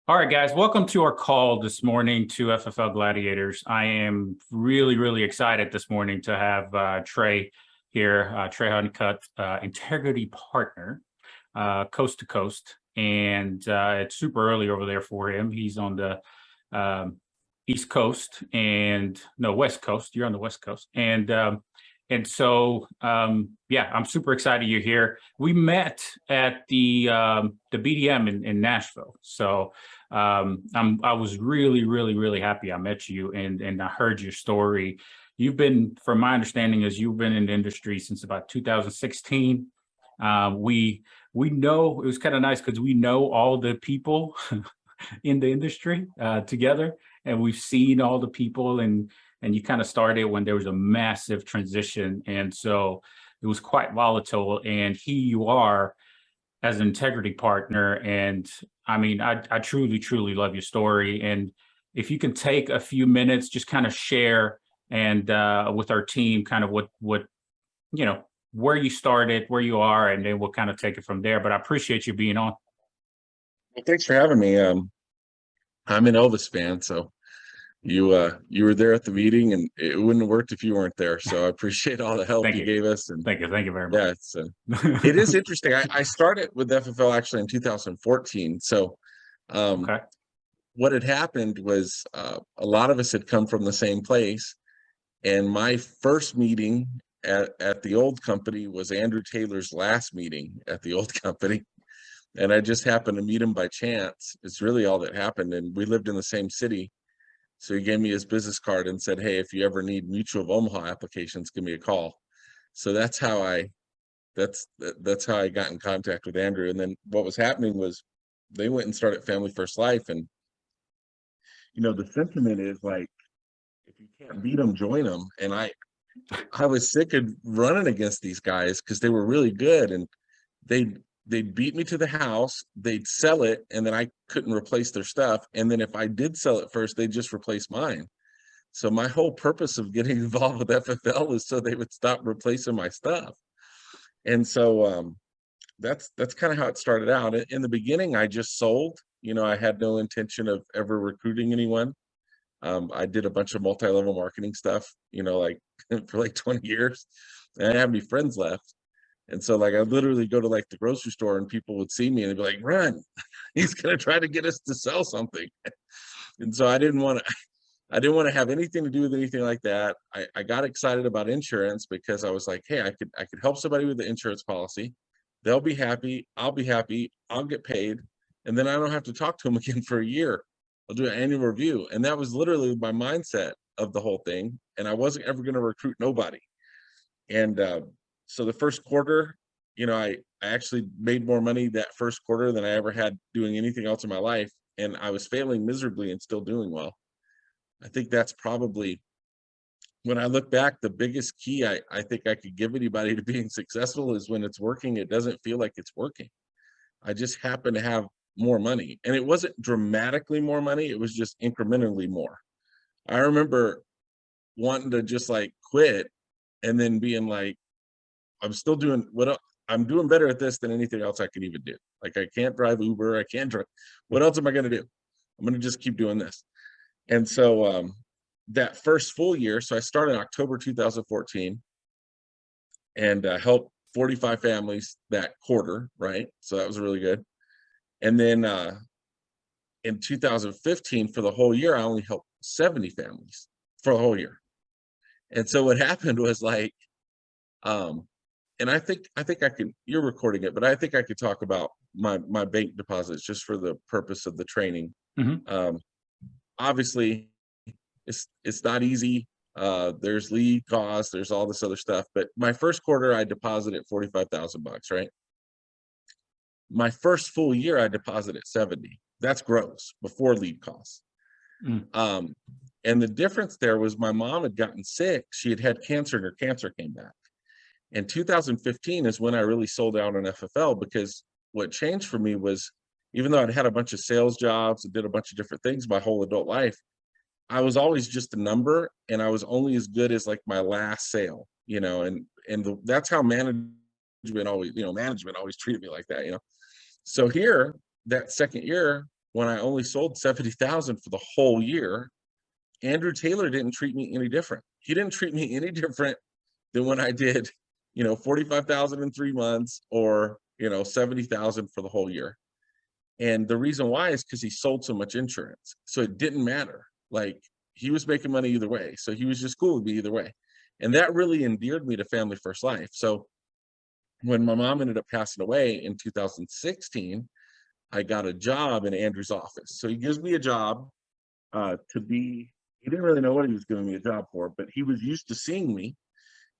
All right, guys, welcome to our call this morning to FFL Gladiators. I am really excited this morning to have Trey here, Trey Honeycutt, integrity partner, coast to coast. And it's super early over there for him. He's on the East Coast West Coast. You're on the West Coast. Yeah, I'm super excited you're here. We met at the BDM in Nashville. So I was really happy I met you and I heard your story. You've been, from my understanding, you've been in the industry since about 2016. We know, it was kind of nice because we know all the people in the industry together, and we've seen all the people, and you kind of started when there was a massive transition, and so it was quite volatile. And here you are as an integrity partner, and I mean, I truly love your story. And if you can take a few minutes, just kind of share and with our team, kind of what where you started, where you are, and then we'll kind of take it from there. But I appreciate you being on. Well, thanks for having me. I'm an Elvis fan, so you were there at the meeting, and it wouldn't have worked if you weren't there. So I appreciate all the help you gave us. And thank you very much. Yeah, it is interesting. I started with FFL actually in 2014. So Okay. what had happened was a lot of us had come from the same place, and my first meeting at the old company was Andrew Taylor's last meeting at the old company. And I just happened to meet him by chance. It's really all that happened. And we lived in the same city. So he gave me his business card and said, "Hey, if you ever need Mutual of Omaha applications, give me a call." So that's how I got in contact with Andrew. And then what was happening was they went and started Family First Life. And, the sentiment is like, if you can't beat them, join them. And I was sick of running against these guys because they were really good. And they'd beat me to the house, they'd sell it, and then I couldn't replace their stuff. And then if I did sell it first, they'd just replace mine. So my whole purpose of getting involved with FFL is so they would stop replacing my stuff. And so that's kind of how it started out. In the beginning, I just sold. I had no intention of ever recruiting anyone. I did a bunch of multi-level marketing stuff, for like 20 years. And I didn't have any friends left. And so I literally go to the grocery store, and people would see me and they'd be like, "Run, he's going to try to get us to sell something." And so I didn't want to have anything to do with anything like that. I got excited about insurance because I was like, hey, I could help somebody with the insurance policy. They'll be happy. I'll be happy. I'll get paid. And then I don't have to talk to them again for a year. I'll do an annual review. And that was literally my mindset of the whole thing. And I wasn't ever going to recruit nobody. And so the first quarter, I actually made more money that first quarter than I ever had doing anything else in my life. And I was failing miserably and still doing well. I think that's probably, when I look back, the biggest key I think I could give anybody to being successful is when it's working, it doesn't feel like it's working. I just happen to have more money. And it wasn't dramatically more money. It was just incrementally more. I remember wanting to just quit and then being like, I'm still doing I'm doing better at this than anything else I could even do. I can't drive Uber. I can't drive. What else am I going to do? I'm going to just keep doing this. And so that first full year, so I started in October 2014 and helped 45 families that quarter, right? So that was really good. And then in 2015, for the whole year, I only helped 70 families for the whole year. And so what happened was and I think I can, you're recording it, but I think I could talk about my bank deposits just for the purpose of the training. Mm-hmm. Obviously it's not easy. There's lead costs, there's all this other stuff, but my first quarter I deposited $45,000, right? My first full year I deposited 70. That's gross before lead costs. And the difference there was my mom had gotten sick. She had had cancer and her cancer came back. And 2015 is when I really sold out on FFL, because what changed for me was, even though I'd had a bunch of sales jobs and did a bunch of different things my whole adult life, I was always just a number, and I was only as good as my last sale, that's how management always treated me like that, So here, that second year, when I only sold 70,000 for the whole year, Andrew Taylor didn't treat me any different. He didn't treat me any different than when I did, 45,000 in 3 months, or, 70,000 for the whole year. And the reason why is because he sold so much insurance. So it didn't matter. Like, he was making money either way. So he was just cool with me either way. And that really endeared me to Family First Life. So when my mom ended up passing away in 2016, I got a job in Andrew's office. So he gives me a job he didn't really know what he was giving me a job for, but he was used to seeing me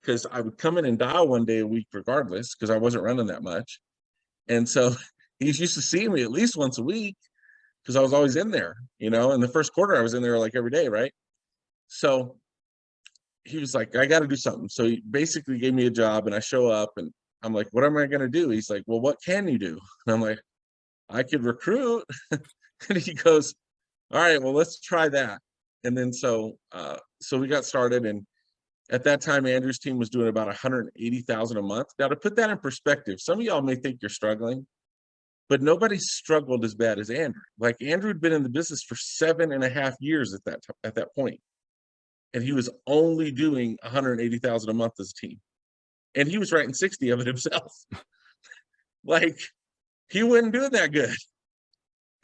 because I would come in and dial one day a week regardless, because I wasn't running that much. And so he's used to seeing me at least once a week because I was always in there, in the first quarter, I was in there like every day, right? So he was like, I got to do something. So he basically gave me a job, and I show up and I'm like, what am I going to do? He's like, well, what can you do? And I'm like, I could recruit. And he goes, all right, well, let's try that. And then so we got started, and at that time, Andrew's team was doing about 180,000 a month. Now, to put that in perspective, some of y'all may think you're struggling, but nobody struggled as bad as Andrew. Like, Andrew had been in the business for 7.5 years at that point, and he was only doing 180,000 a month as a team, and he was writing 60 of it himself. Like, he wasn't doing that good.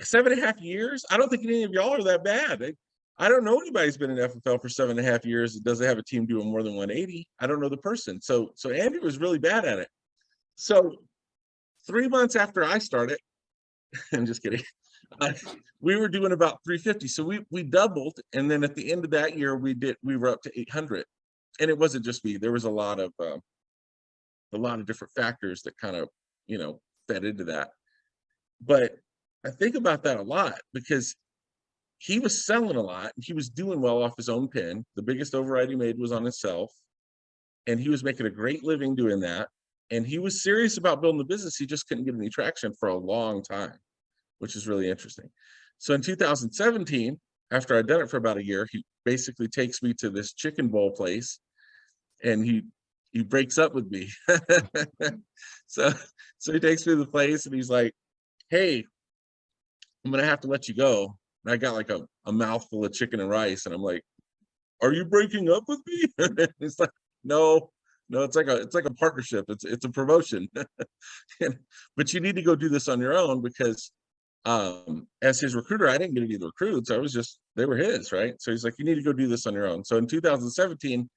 7.5 years? I don't think any of y'all are that bad. I don't know anybody who's been in FFL for 7.5 years that doesn't have a team doing more than 180. I don't know the person. So Andrew was really bad at it. So 3 months after I started, I'm just kidding, we were doing about 350. So we doubled, and then at the end of that year, we were up to 800. And it wasn't just me. There was a lot of different factors that kind of fed into that. But I think about that a lot because he was selling a lot. He was doing well off his own pen. The biggest override he made was on himself, and he was making a great living doing that. And he was serious about building the business. He just couldn't get any traction for a long time, which is really interesting. So in 2017, after I'd done it for about a year, he basically takes me to this chicken bowl place, and he breaks up with me. So he takes me to the place, and he's like, hey, I'm gonna have to let you go. And I got like a mouthful of chicken and rice, and I'm like, are you breaking up with me? It's like, no, it's like a partnership. It's a promotion. But you need to go do this on your own, because as his recruiter, I didn't get any of the recruits. They were his, right? So he's like, you need to go do this on your own. So in 2017,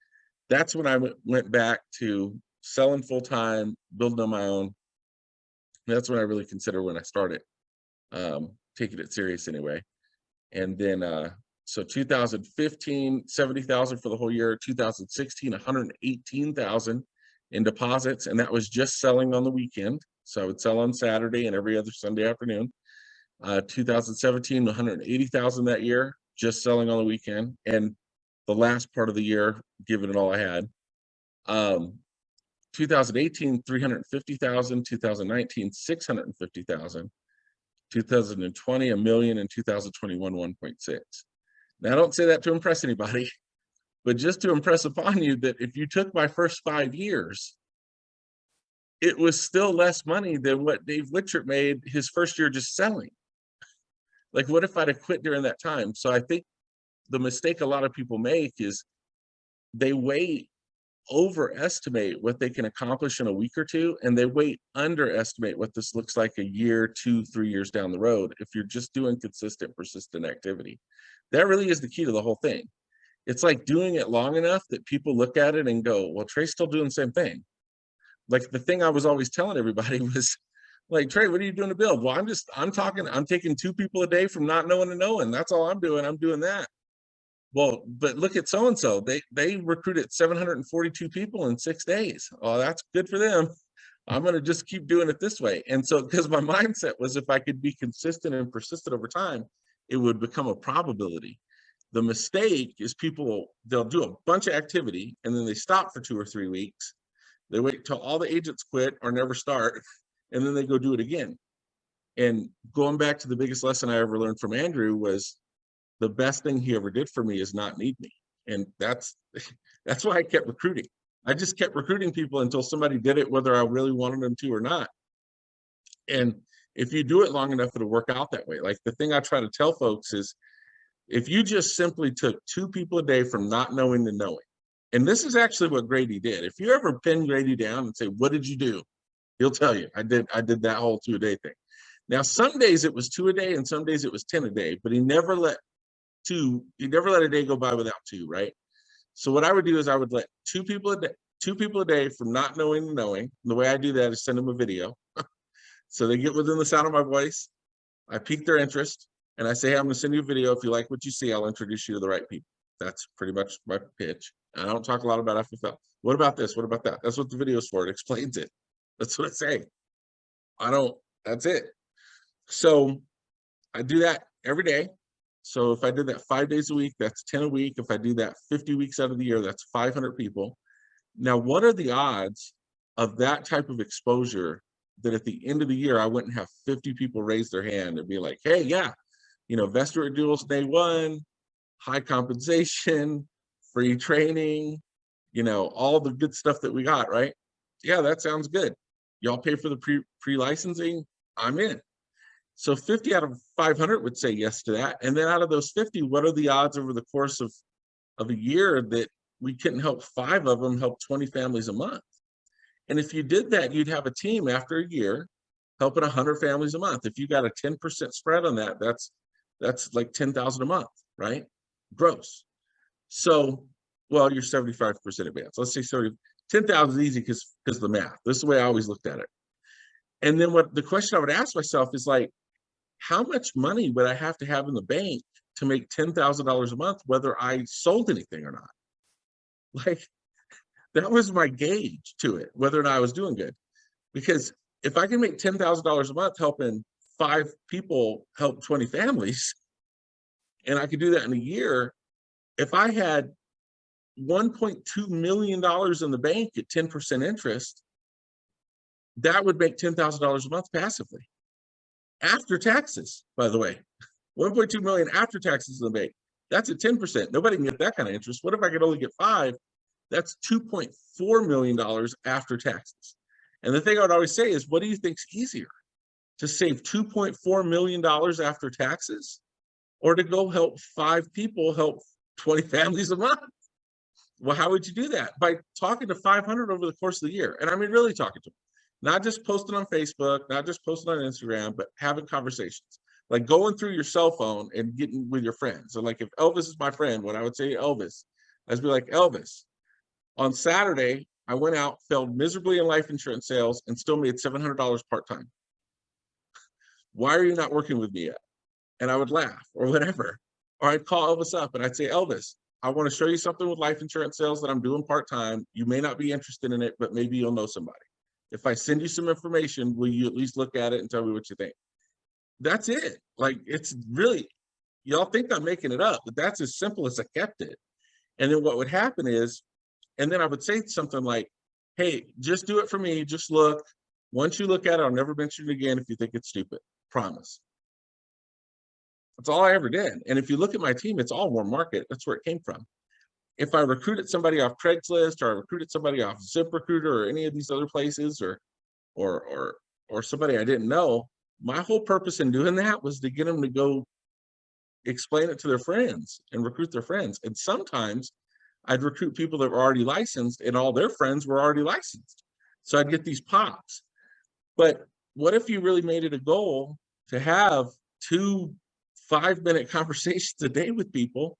that's when I went back to selling full time, building on my own. That's when I really consider when I started taking it serious anyway. And then so 2015, 70,000 for the whole year. 2016, 118,000 in deposits, and that was just selling on the weekend. So I would sell on Saturday and every other Sunday afternoon. 2017, 180,000 that year, just selling on the weekend, and the last part of the year, giving it all I had. 2018, 350,000. 2019, 650,000. 2020, $1 million, and 2021, 1.6. Now, I don't say that to impress anybody, but just to impress upon you that if you took my first 5 years, it was still less money than what Dave Witcher made his first year just selling. Like, what if I'd have quit during that time? So I think the mistake a lot of people make is they overestimate what they can accomplish in a week or two, and they underestimate what this looks like a year, 2, 3 years down the road if you're just doing consistent, persistent activity. That really is the key to the whole thing. It's like doing it long enough that people look at it and go, well, Trey's still doing the same thing. Like, the thing I was always telling everybody was like, Trey, what are you doing to build? Well, I'm taking 2 people a day from not knowing to knowing. That's all I'm doing. I'm doing that. Well, but look at so-and-so. They recruited 742 people in 6 days. Oh, that's good for them. I'm going to just keep doing it this way. And so, because my mindset was, if I could be consistent and persistent over time, it would become a probability. The mistake is they'll do a bunch of activity, and then they stop for 2 or 3 weeks. They wait till all the agents quit or never start, and then they go do it again. And going back to the biggest lesson I ever learned from Andrew was, the best thing he ever did for me is not need me. And that's why I kept recruiting. I just kept recruiting people until somebody did it, whether I really wanted them to or not. And if you do it long enough, it'll work out that way. Like the thing I try to tell folks is, if you just simply took 2 people a day from not knowing to knowing, and this is actually what Grady did. If you ever pin Grady down and say, what did you do? He'll tell you, I did that whole 2-a-day thing. Now, some days it was 2 a day and some days it was 10 a day, but he never let a day go by without 2, right? So what I would do is I would let 2 people a day from not knowing to knowing. And the way I do that is send them a video. So they get within the sound of my voice. I pique their interest and I say, hey, I'm gonna send you a video. If you like what you see, I'll introduce you to the right people. That's pretty much my pitch. I don't talk a lot about FFL. What about this? What about that? That's what the video is for. It explains it. That's what I say. That's it. So I do that every day. So if I did that 5 days a week, that's 10 a week. If I do that 50 weeks out of the year, that's 500 people. Now, what are the odds of that type of exposure that at the end of the year, I wouldn't have 50 people raise their hand and be like, hey, yeah, vestor duels day 1, high compensation, free training, all the good stuff that we got, right? Yeah, that sounds good. Y'all pay for the pre-licensing, I'm in. So 50 out of 500 would say yes to that. And then out of those 50, what are the odds over the course of a year that we couldn't help 5 of them help 20 families a month? And if you did that, you'd have a team after a year helping 100 families a month. If you got a 10% spread on that, that's like 10,000 a month, right? Gross. So, well, you're 75% advanced. Let's say 10,000 is easy because of the math. This is the way I always looked at it. And then what the question I would ask myself is like, how much money would I have to have in the bank to make $10,000 a month, whether I sold anything or not? Like, that was my gauge to it, whether or not I was doing good. Because if I can make $10,000 a month helping 5 people help 20 families, and I could do that in a year, if I had $1.2 million in the bank at 10% interest, that would make $10,000 a month passively. After taxes, by the way, 1.2 million after taxes in the bank. That's at 10%. Nobody can get that kind of interest. What if I could only get 5? That's $2.4 million after taxes. And the thing I would always say is, what do you think's easier? To save $2.4 million after taxes, or to go help 5 people help 20 families a month? Well, how would you do that? By talking to 500 over the course of the year. And I mean, really talking to them. Not just posting on Facebook, not just posting on Instagram, but having conversations. Like going through your cell phone and getting with your friends. So like if Elvis is my friend, what I would say to Elvis, I'd be like, Elvis, on Saturday, I went out, failed miserably in life insurance sales, and still made $700 part-time. Why are you not working with me yet? And I would laugh or whatever. Or I'd call Elvis up and I'd say, Elvis, I want to show you something with life insurance sales that I'm doing part-time. You may not be interested in it, but maybe you'll know somebody. If I send you some information, will you at least look at it and tell me what you think? That's it. Like, it's really, y'all think I'm making it up, but that's as simple as I kept it. And then what would happen is, and then I would say something like, hey, just do it for me. Just look. Once you look at it, I'll never mention it again if you think it's stupid. Promise. That's all I ever did. And if you look at my team, it's all warm market. That's where it came from. If I recruited somebody off Craigslist, or I recruited somebody off ZipRecruiter or any of these other places, or somebody I didn't know, my whole purpose in doing that was to get them to go explain it to their friends and recruit their friends. And sometimes I'd recruit people that were already licensed and all their friends were already licensed. So I'd get these pops. But what if you really made it a goal to have 2 5-minute conversations a day with people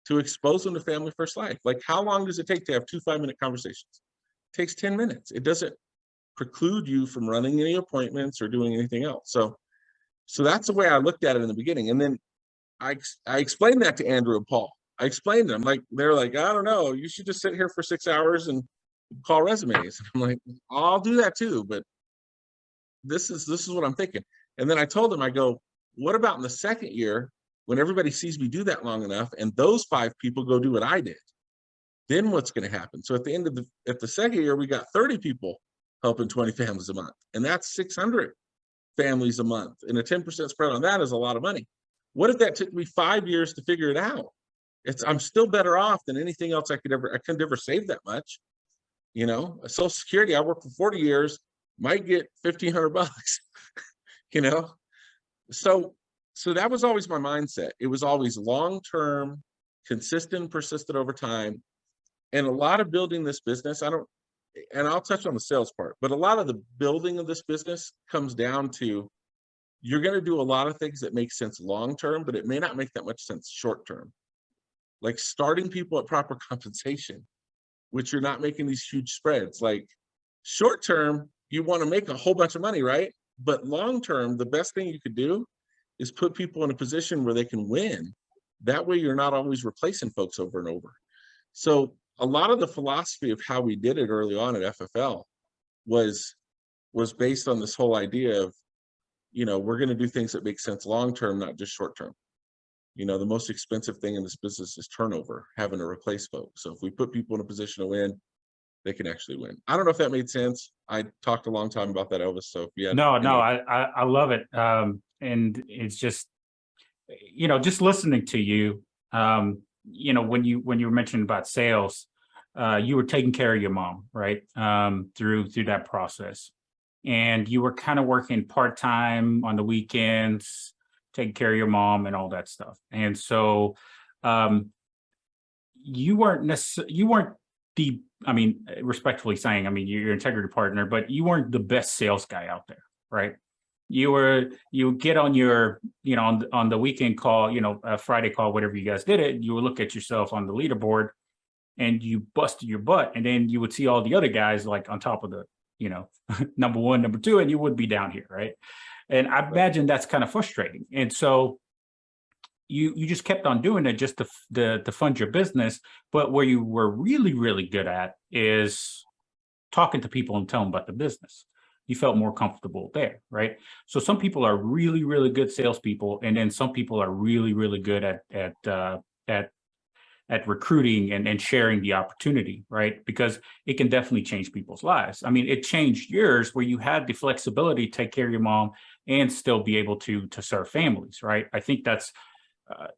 to expose them to Family First Life? Like, how long does it take to have 2 5-minute conversations? It takes 10 minutes. It doesn't preclude you from running any appointments or doing anything else. So that's the way I looked at it in the beginning. And then I explained that to Andrew and Paul. I explained to them, like, they're like, I don't know, you should just sit here for 6 hours and call resumes. I'm like, I'll do that too, but this is what I'm thinking. And then I told them, I go, what about in the second year when everybody sees me do that long enough and those 5 people go do what I did? Then what's going to happen? So at the end of the second year, we got 30 people helping 20 families a month, and that's 600 families a month. And a 10% spread on that is a lot of money. What if that took me 5 years to figure it out? I'm still better off than anything else I could ever save that much. Social Security, I worked for 40 years, might get $1,500. you know? So that was always my mindset. It was always long-term, consistent, persistent over time. And a lot of building this business, and I'll touch on the sales part, but a lot of the building of this business comes down to, you're going to do a lot of things that make sense long-term, but it may not make that much sense short-term. Like starting people at proper compensation, which you're not making these huge spreads. Like short-term, you want to make a whole bunch of money, right? But long-term, the best thing you could do is put people in a position where they can win. That way you're not always replacing folks over and over. So a lot of the philosophy of how we did it early on at FFL was based on this whole idea of, we're going to do things that make sense long-term, not just short-term. The most expensive thing in this business is turnover, having to replace folks. So if we put people in a position to win, they can actually win. I don't know if that made sense. I talked a long time about that, Elvis. So if you had No, I love it. And it's just, just listening to you, when you were mentioning about sales, you were taking care of your mom, right? Through that process. And you were kind of working part-time on the weekends, taking care of your mom and all that stuff. And so you weren't respectfully saying, you're your integrity partner, but you weren't the best sales guy out there, right? You get on your, on the weekend call, a Friday call, whatever you guys did it, you would look at yourself on the leaderboard and you busted your butt. And then you would see all the other guys like on top of the, number one, number two, and you would be down here, right? And I imagine that's kind of frustrating. And so you just kept on doing it just to fund your business. But where you were really, really good at is talking to people and telling them about the business. You felt more comfortable there, right? So some people are really, really good salespeople, and then some people are really, really good at recruiting and sharing the opportunity, right? Because it can definitely change people's lives. It changed yours where you had the flexibility to take care of your mom and still be able to serve families, right? I think that's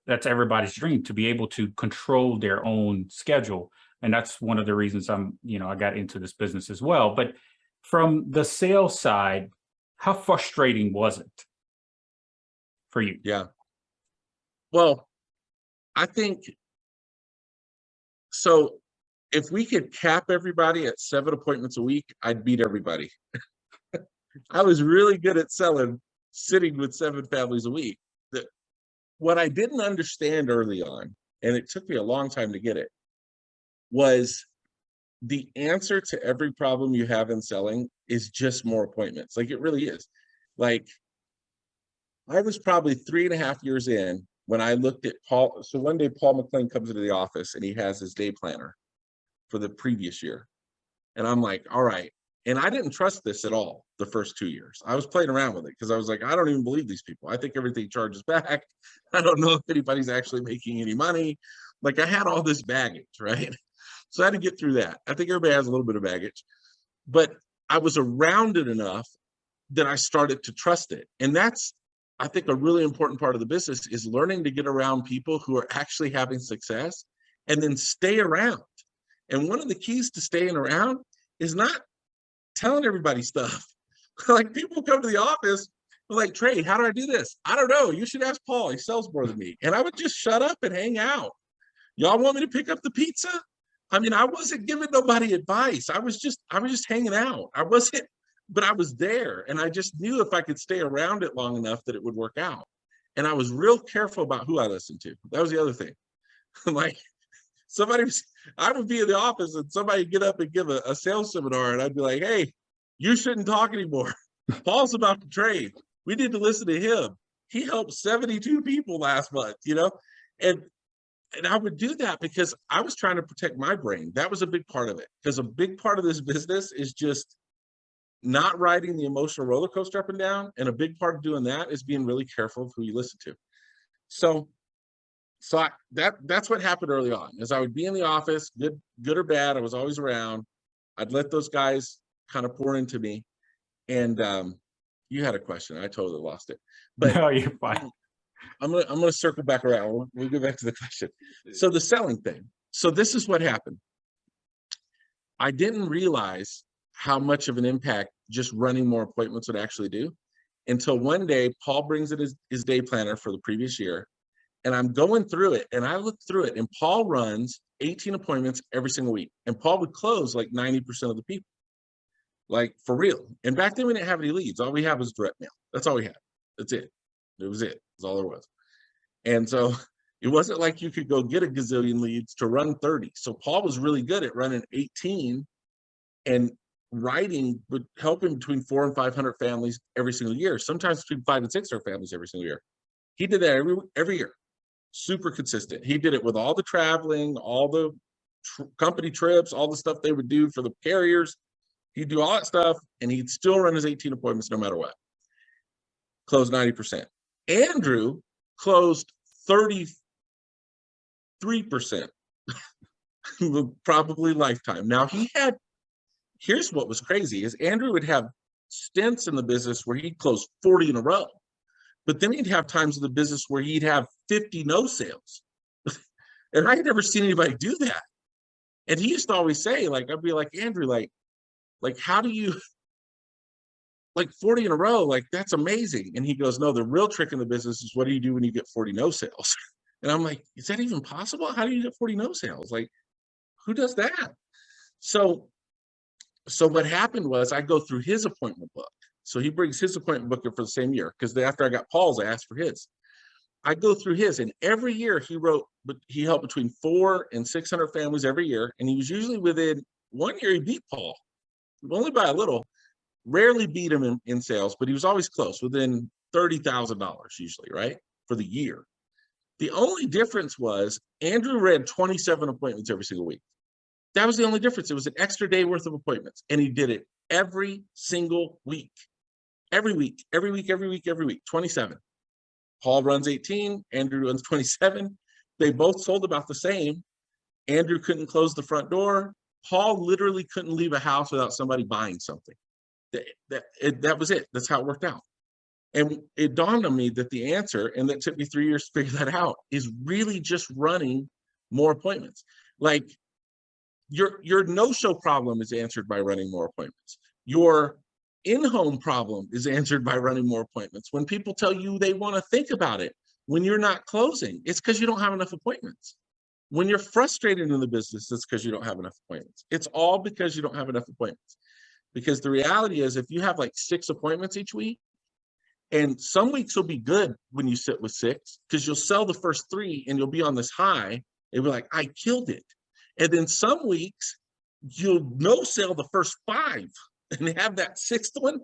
everybody's dream, to be able to control their own schedule. And that's one of the reasons I got into this business as well. But from the sales side, how frustrating was it for you? Yeah. Well, I think, so if we could cap everybody at 7 appointments a week, I'd beat everybody. I was really good at selling, sitting with 7 families a week. What I didn't understand early on, and it took me a long time to get it, was the answer to every problem you have in selling is just more appointments. Like, it really is. Like, I was probably 3.5 years in when I looked at Paul. So one day Paul McLean comes into the office and he has his day planner for the previous year. And I'm like, all right. And I didn't trust this at all the first 2 years. I was playing around with it because I was like, I don't even believe these people. I think everything charges back. I don't know if anybody's actually making any money. Like, I had all this baggage, right? So I had to get through that. I think everybody has a little bit of baggage, but I was around it enough that I started to trust it. And that's, I think, a really important part of the business, is learning to get around people who are actually having success and then stay around. And one of the keys to staying around is not telling everybody stuff. Like, people come to the office, they're like, Trey, how do I do this? I don't know. You should ask Paul. He sells more than me. And I would just shut up and hang out. Y'all want me to pick up the pizza? I wasn't giving nobody advice. I was just hanging out. But I was there, and I just knew if I could stay around it long enough that it would work out. And I was real careful about who I listened to. That was the other thing. Like, I would be in the office and somebody would get up and give a sales seminar, and I'd be like, hey, you shouldn't talk anymore. Paul's about to trade. We need to listen to him. He helped 72 people last month, And I would do that because I was trying to protect my brain. That was a big part of it, because a big part of this business is just not riding the emotional roller coaster up and down. And a big part of doing that is being really careful of who you listen to. So that's what happened early on, is I would be in the office, good or bad. I was always around. I'd let those guys kind of pour into me. And you had a question. I totally lost it. But no, you're fine. I'm gonna circle back around. We'll go back to the question. So the selling thing. So this is what happened. I didn't realize how much of an impact just running more appointments would actually do until one day, Paul brings in his day planner for the previous year. And I'm going through it, and I look through it, and Paul runs 18 appointments every single week. And Paul would close like 90% of the people, like for real. And back then we didn't have any leads. All we had was direct mail. That's all we had. That's it. It was it. That's all there was. And so it wasn't like you could go get a gazillion leads to run 30. So Paul was really good at running 18 and writing, but helping between 400 and 500 families every single year, sometimes between 500 and 600 families every single year. He did that every year. Super consistent. He did it with all the traveling, all the company trips, all the stuff they would do for the carriers. He'd do all that stuff, and he'd still run his 18 appointments no matter what. Closed 90%. Andrew closed 33%, probably lifetime. Now here's what was crazy is Andrew would have stints in the business where he'd close 40 in a row. But then he'd have times in the business where he'd have 50 no sales. And I had never seen anybody do that. And he used to always say, like, I'd be like, Andrew, like how do you, like 40 in a row, like that's amazing. And he goes, no, the real trick in the business is what do you do when you get 40 no sales? And I'm like, is that even possible? How do you get 40 no sales? Like, who does that? So what happened was I go through his appointment book. So he brings his appointment book in for the same year, because after I got Paul's, I asked for his. I go through his, and every year he helped between 400 and 600 families every year, and he was usually within 1 year he beat Paul, only by a little. Rarely beat him in sales, but he was always close, within $30,000 usually, right, for the year. The only difference was Andrew read 27 appointments every single week. That was the only difference. It was an extra day worth of appointments, and he did it every single week. Every week, 27. Paul runs 18, Andrew runs 27. They both sold about the same. Andrew couldn't close the front door. Paul literally couldn't leave a house without somebody buying something. That was it. That's how it worked out. And it dawned on me that the answer, and that took me 3 years to figure that out, is really just running more appointments. Like your no-show problem is answered by running more appointments. Your in-home problem is answered by running more appointments. When people tell you they want to think about it, when you're not closing, it's because you don't have enough appointments. When you're frustrated in the business, it's because you don't have enough appointments. It's all because you don't have enough appointments. Because the reality is, if you have like 6 appointments each week, and some weeks will be good when you sit with 6, because you'll sell the first 3 and you'll be on this high, and be like, I killed it. And then some weeks you'll no sell the first 5 and have that 6th one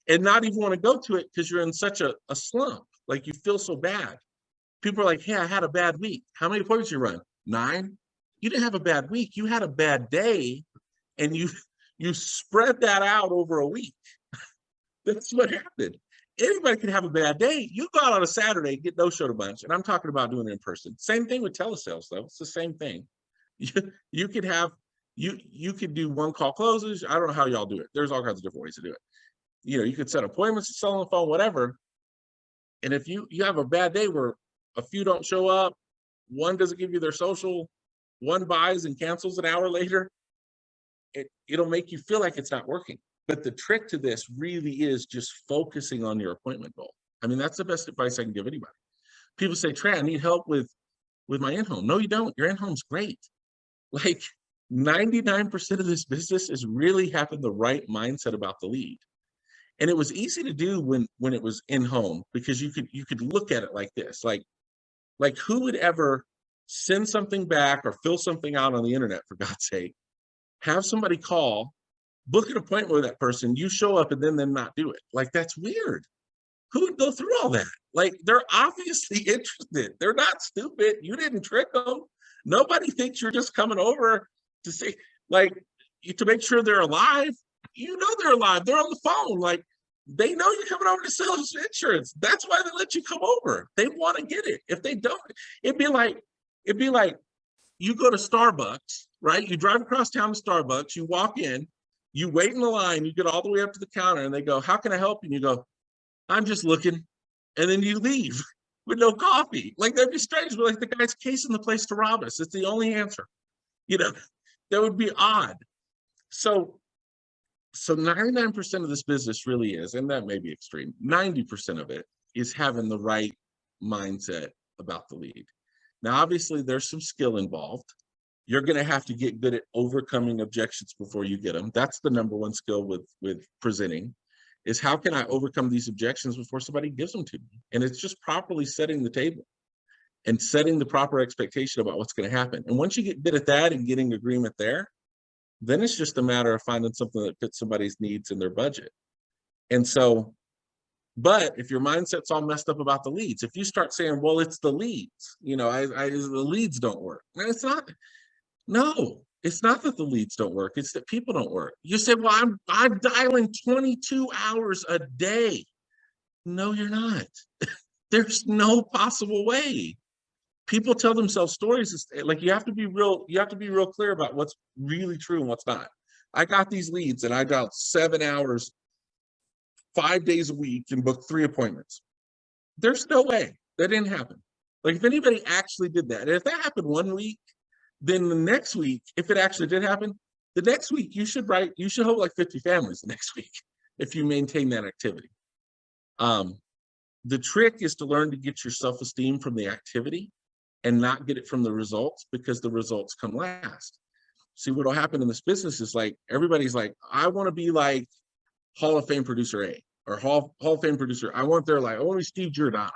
and not even want to go to it because you're in such a slump. Like you feel so bad. People are like, hey, I had a bad week. How many appointments you run? 9. You didn't have a bad week. You had a bad day, and you spread that out over a week. That's what happened. Anybody can have a bad day. You go out on a Saturday, get no-showed a bunch, and I'm talking about doing it in person. Same thing with telesales, though. It's the same thing. You could have, you could do one-call closes. I don't know how y'all do it. There's all kinds of different ways to do it. You know, you could set appointments to sell on the phone, whatever. And if you have a bad day where a few don't show up, one doesn't give you their social, one buys and cancels an hour later, it'll make you feel like it's not working. But the trick to this really is just focusing on your appointment goal. I mean, that's the best advice I can give anybody. People say, Trey, I need help with my in-home. No, you don't. Your in-home's great. Like 99% of this business is really having the right mindset about the lead. And it was easy to do when it was in-home, because you could look at it like this, like who would ever send something back or fill something out on the internet, for God's sake, have somebody call, book an appointment with that person, you show up, and then them not do it. Like, that's weird. Who would go through all that? Like, they're obviously interested. They're not stupid. You didn't trick them. Nobody thinks you're just coming over to say, like, to make sure they're alive. You know they're alive. They're on the phone. Like, they know you're coming over to sell insurance. That's why they let you come over. They want to get it. If they don't, it'd be like you go to Starbucks, right? You drive across town to Starbucks, you walk in, you wait in the line, you get all the way up to the counter, and they go, how can I help you? And you go, I'm just looking. And then you leave with no coffee. Like, that'd be strange. We're like, the guy's casing the place to rob us. It's the only answer. You know, that would be odd. So So 99% of this business really is, and that may be extreme, 90% of it is having the right mindset about the lead. Now, obviously, there's some skill involved. You're going to have to get good at overcoming objections before you get them. That's the number one skill with presenting, is how can I overcome these objections before somebody gives them to me? And it's just properly setting the table and setting the proper expectation about what's going to happen. And once you get good at that and getting agreement there, then it's just a matter of finding something that fits somebody's needs and their budget. And so, but if your mindset's all messed up about the leads, if you start saying, well, it's the leads, you know, the leads don't work. And it's not, no, it's not that the leads don't work. It's that people don't work. You say, well, I'm dialing 22 hours a day. No, you're not. There's no possible way. People tell themselves stories. Like you have to be real clear about what's really true and what's not. I got these leads and I dialed 7 hours, 5 days a week and booked 3 appointments. There's no way. That didn't happen. Like if anybody actually did that, and if that happened 1 week, then the next week, if it actually did happen, the next week you should hold like 50 families the next week if you maintain that activity. The trick is to learn to get your self-esteem from the activity and not get it from the results, because the results come last. See, what'll happen in this business is like, everybody's like, I want to be like Hall of Fame producer A or Hall of Fame producer. I want to be Steve Giordano.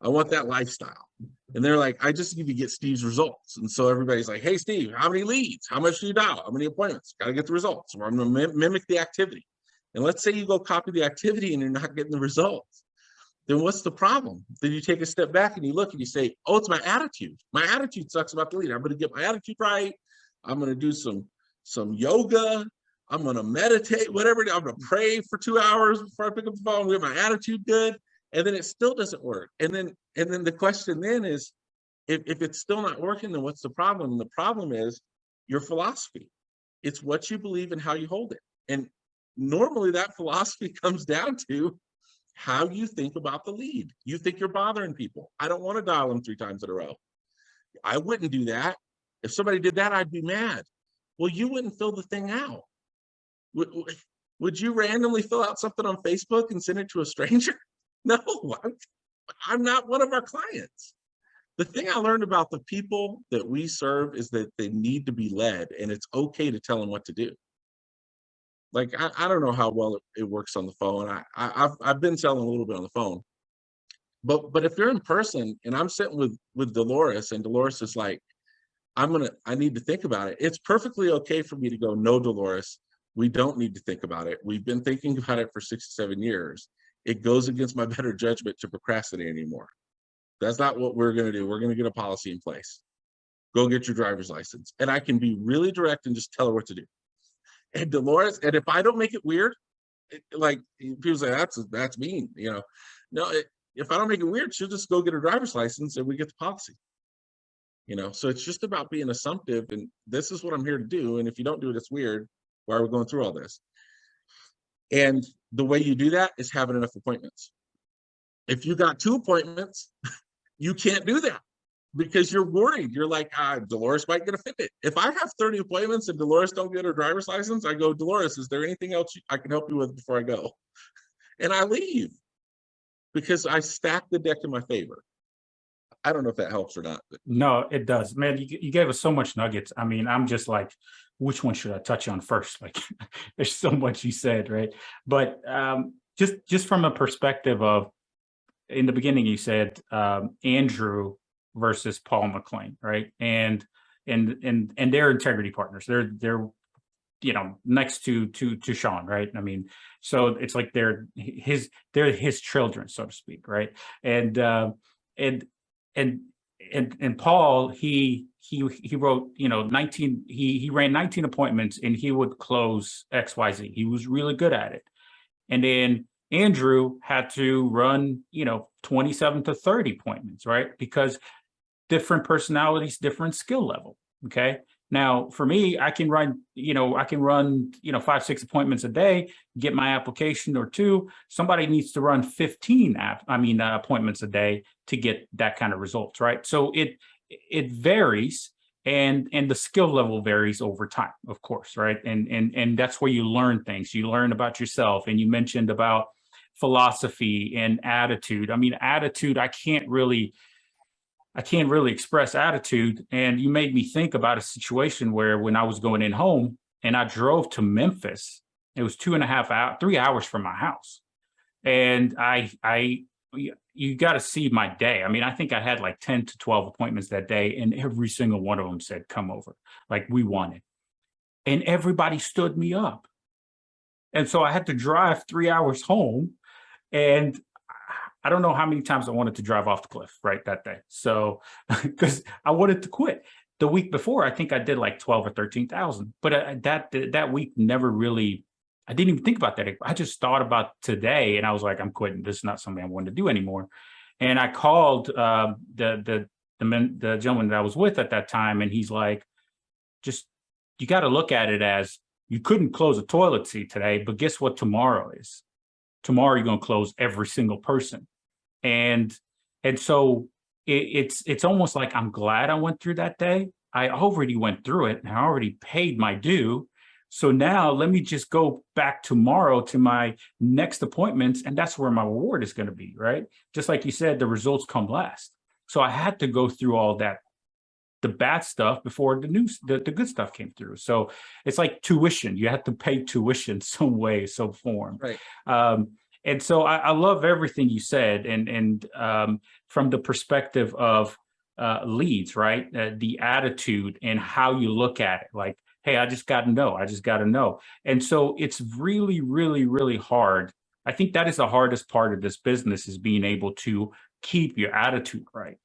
I want that lifestyle. And they're like, I just need to get Steve's results. And so everybody's like, hey, Steve, how many leads? How much do you dial? How many appointments? Got to get the results. Or I'm going to mimic the activity. And let's say you go copy the activity and you're not getting the results. Then what's the problem? Then you take a step back and you look and you say, oh, it's my attitude. My attitude sucks about the lead. I'm going to get my attitude right. I'm going to do some yoga. I'm going to meditate, whatever. I'm going to pray for 2 hours before I pick up the phone. We have my attitude good. And then it still doesn't work. And then the question then is, if it's still not working, then what's the problem? And the problem is your philosophy. It's what you believe and how you hold it. And normally that philosophy comes down to how you think about the lead. You think you're bothering people. I don't want to dial them 3 times in a row. I wouldn't do that. If somebody did that, I'd be mad. Well, you wouldn't fill the thing out. Would you randomly fill out something on Facebook and send it to a stranger? No, I'm not one of our clients. The thing I learned about the people that we serve is that they need to be led, and it's okay to tell them what to do. Like, I don't know how well it works on the phone. I've been selling a little bit on the phone, but if you're in person and I'm sitting with Dolores and Dolores is like, I need to think about it. It's perfectly okay for me to go, no, Dolores, we don't need to think about it. We've been thinking about it for 6 to 7 years. It goes against my better judgment to procrastinate anymore. That's not what we're going to do. We're going to get a policy in place. Go get your driver's license. And I can be really direct and just tell her what to do. And Dolores, and if I don't make it weird, like people say, that's mean, you know. No, if I don't make it weird, she'll just go get her driver's license and we get the policy. You know, so it's just about being assumptive, and this is what I'm here to do. And if you don't do it, it's weird. Why are we going through all this? And the way you do that is having enough appointments. If you got 2 appointments, you can't do that because you're worried. You're like, Dolores might get offended. If I have 30 appointments and Dolores don't get her driver's license, I go, Dolores, is there anything else I can help you with before I go? And I leave because I stack the deck in my favor. I don't know if that helps or not. But. No, it does, man. You gave us so much nuggets. I mean, I'm just like, which one should I touch on first? Like, there's so much you said, right? But just from a perspective of, in the beginning, you said Andrew versus Paul McLean, right? And they're integrity partners. They're you know, next to Sean, right? I mean, so it's like they're his children, so to speak, right? And Paul, he wrote, you know, 19, he ran 19 appointments and he would close XYZ. He was really good at it. And then Andrew had to run, you know, 27 to 30 appointments, right? Because different personalities, different skill level. Okay. Now for me, I can run 5, 6 appointments a day, get my application or 2. Somebody needs to run 15 appointments a day to get that kind of results, right? So it varies. and the skill level varies over time, of course, right? And that's where you learn things. You learn about yourself, and you mentioned about philosophy and attitude. I mean, attitude, I can't really express attitude. And you made me think about a situation where when I was going in home and I drove to Memphis, it was 2.5 hours, 3 hours from my house. And you got to see my day. I mean, I think I had like 10 to 12 appointments that day, and every single one of them said, come over, like we want it. And everybody stood me up. And so I had to drive 3 hours home. And I don't know how many times I wanted to drive off the cliff right that day. So, because I wanted to quit. The week before, I think I did like 12 or 13,000, but that week never really, I didn't even think about that. I just thought about today, and I was like, I'm quitting. This is not something I want to do anymore. And I called the gentleman that I was with at that time, and he's like, just, you got to look at it as you couldn't close a toilet seat today, but guess what tomorrow is? Tomorrow you're going to close every single person. And so it's almost like I'm glad I went through that day. I already went through it, and I already paid my due. So now let me just go back tomorrow to my next appointments, and that's where my reward is going to be, right? Just like you said, the results come last. So I had to go through all that, the bad stuff, before the good stuff came through. So it's like tuition. You have to pay tuition some way, some form. Right. And so I love everything you said, and from the perspective of leads, right? The attitude and how you look at it, like, hey, I just got to know. I just got to know. And so it's really, really, really hard. I think that is the hardest part of this business, is being able to keep your attitude right.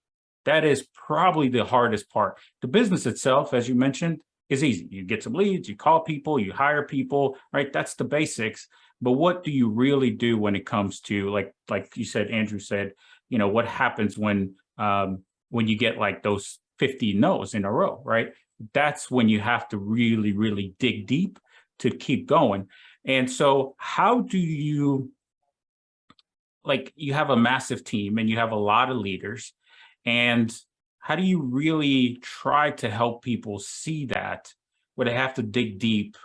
That is probably the hardest part. The business itself, as you mentioned, is easy. You get some leads, you call people, you hire people, right? That's the basics. But what do you really do when it comes to, like you said, Andrew said, what happens when you get like those 50 no's in a row, right? That's when you have to really, really dig deep to keep going. And so how do you, like, you have a massive team and you have a lot of leaders, and how do you really try to help people see that, where they have to dig deep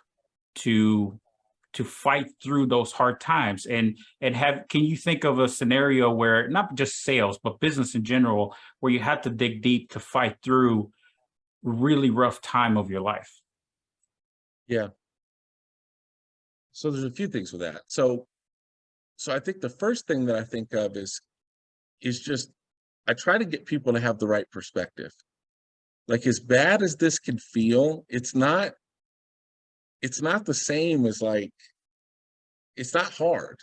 to fight through those hard times? And can you think of a scenario where, not just sales, but business in general, where you had to dig deep to fight through really rough time of your life? Yeah. So there's a few things with that. So I think the first thing that I think of is just, I try to get people to have the right perspective. Like, as bad as this can feel, it's not the same as, like, it's not hard.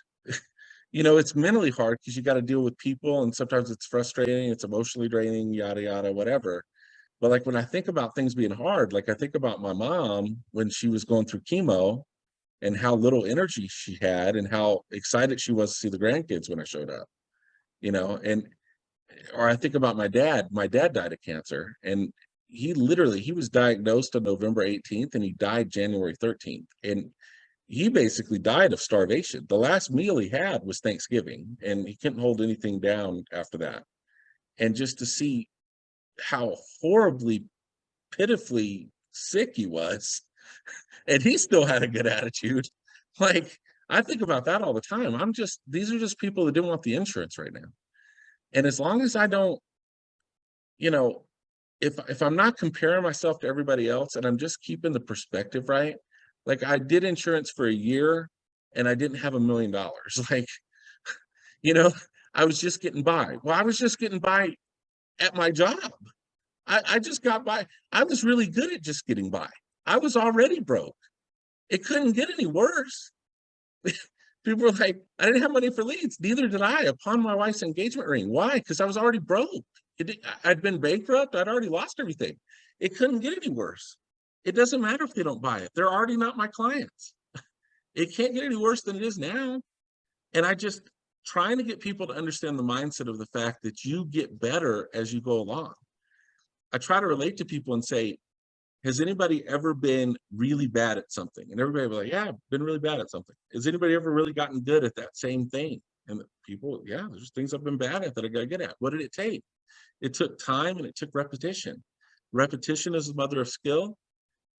It's mentally hard because you got to deal with people, and sometimes it's frustrating, it's emotionally draining, yada, yada, whatever. But like, when I think about things being hard, like I think about my mom when she was going through chemo, and how little energy she had, and how excited she was to see the grandkids when I showed up, or I think about my dad. My dad died of cancer, and he was diagnosed on November 18th, and he died January 13th. And he basically died of starvation. The last meal he had was Thanksgiving, and he couldn't hold anything down after that. And just to see how horribly, pitifully sick he was, and he still had a good attitude. Like, I think about that all the time. These are just people that didn't want the insurance right now. And as long as I don't, if I'm not comparing myself to everybody else, and I'm just keeping the perspective right, like, I did insurance for a year and I didn't have $1 million. Like, I was just getting by. Well, I was just getting by at my job. I just got by. I was really good at just getting by. I was already broke. It couldn't get any worse. People were like, I didn't have money for leads. Neither did I upon my wife's engagement ring. Why? Because I was already broke. I'd been bankrupt. I'd already lost everything. It couldn't get any worse. It doesn't matter if they don't buy it. They're already not my clients. It can't get any worse than it is now. And I just trying to get people to understand the mindset of the fact that you get better as you go along. I try to relate to people and say, has anybody ever been really bad at something? And everybody will be like, yeah, I've been really bad at something. Has anybody ever really gotten good at that same thing? And people, yeah, there's things I've been bad at that I got good at. What did it take? It took time and it took repetition. repetition is the mother of skill,